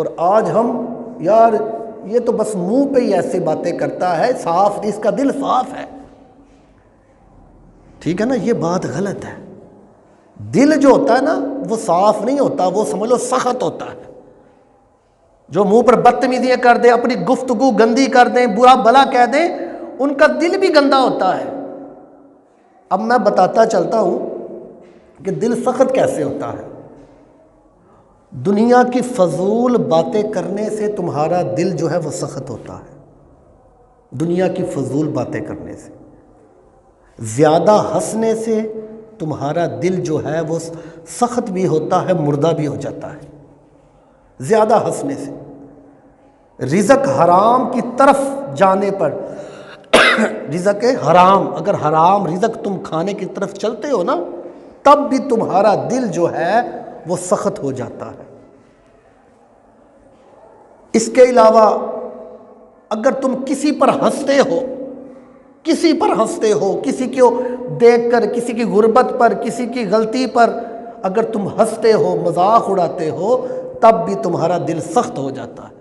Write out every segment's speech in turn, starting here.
اور آج ہم یار یہ تو بس منہ پہ ہی ایسی باتیں کرتا ہے، صاف اس کا دل صاف ہے، ٹھیک ہے نا؟ یہ بات غلط ہے۔ دل جو ہوتا ہے نا وہ صاف نہیں ہوتا، وہ سمجھ لو سخت ہوتا ہے۔ جو منہ پر بدتمیزیاں کر دیں، اپنی گفتگو گندی کر دیں، برا بھلا کہہ دیں، ان کا دل بھی گندا ہوتا ہے۔ اب میں بتاتا چلتا ہوں کہ دل سخت کیسے ہوتا ہے۔ دنیا کی فضول باتیں کرنے سے تمہارا دل جو ہے وہ سخت ہوتا ہے، دنیا کی فضول باتیں کرنے سے۔ زیادہ ہنسنے سے تمہارا دل جو ہے وہ سخت بھی ہوتا ہے، مردہ بھی ہو جاتا ہے، زیادہ ہنسنے سے۔ رزق حرام کی طرف جانے پر، رزق حرام، اگر حرام رزق تم کھانے کی طرف چلتے ہو نا، تب بھی تمہارا دل جو ہے وہ سخت ہو جاتا ہے۔ اس کے علاوہ اگر تم کسی پر ہنستے ہو، کسی پر ہنستے ہو، کسی کو دیکھ کر، کسی کی غربت پر، کسی کی غلطی پر اگر تم ہنستے ہو، مذاق اڑاتے ہو، تب بھی تمہارا دل سخت ہو جاتا ہے۔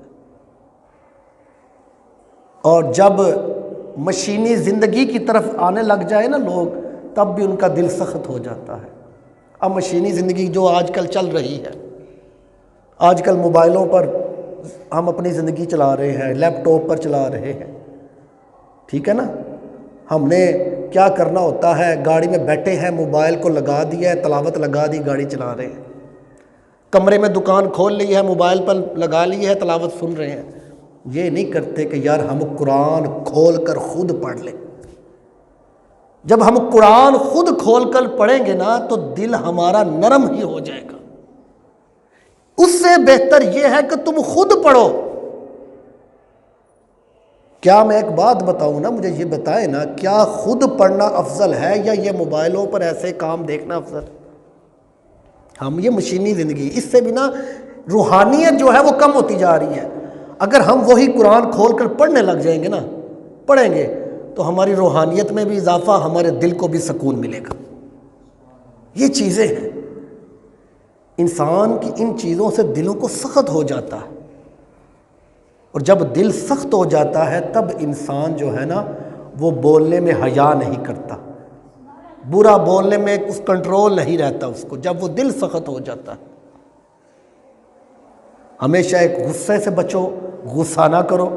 اور جب مشینی زندگی کی طرف آنے لگ جائے نا لوگ، تب بھی ان کا دل سخت ہو جاتا ہے۔ اب مشینی زندگی جو آج کل چل رہی ہے، آج کل موبائلوں پر ہم اپنی زندگی چلا رہے ہیں، لیپ ٹاپ پر چلا رہے ہیں، ٹھیک ہے نا؟ ہم نے کیا کرنا ہوتا ہے، گاڑی میں بیٹھے ہیں، موبائل کو لگا دیا ہے، تلاوت لگا دی، گاڑی چلا رہے ہیں۔ کمرے میں دکان کھول لی ہے، موبائل پر لگا لی ہے، تلاوت سن رہے ہیں۔ یہ نہیں کرتے کہ یار ہم قرآن کھول کر خود پڑھ لیں۔ جب ہم قرآن خود کھول کر پڑھیں گے نا تو دل ہمارا نرم ہی ہو جائے گا۔ اس سے بہتر یہ ہے کہ تم خود پڑھو۔ کیا میں ایک بات بتاؤں نا، مجھے یہ بتائیں نا، کیا خود پڑھنا افضل ہے یا یہ موبائلوں پر ایسے کام دیکھنا افضل؟ ہم یہ مشینی زندگی، اس سے بھی نا روحانیت جو ہے وہ کم ہوتی جا رہی ہے۔ اگر ہم وہی قرآن کھول کر پڑھنے لگ جائیں گے نا، پڑھیں گے، تو ہماری روحانیت میں بھی اضافہ، ہمارے دل کو بھی سکون ملے گا۔ یہ چیزیں ہیں، انسان کی ان چیزوں سے دلوں کو سخت ہو جاتا ہے، اور جب دل سخت ہو جاتا ہے تب انسان جو ہے نا وہ بولنے میں حیا نہیں کرتا، برا بولنے میں اس کنٹرول نہیں رہتا اس کو، جب وہ دل سخت ہو جاتا ہے۔ ہمیشہ ایک غصے سے بچو، غصہ نہ کرو۔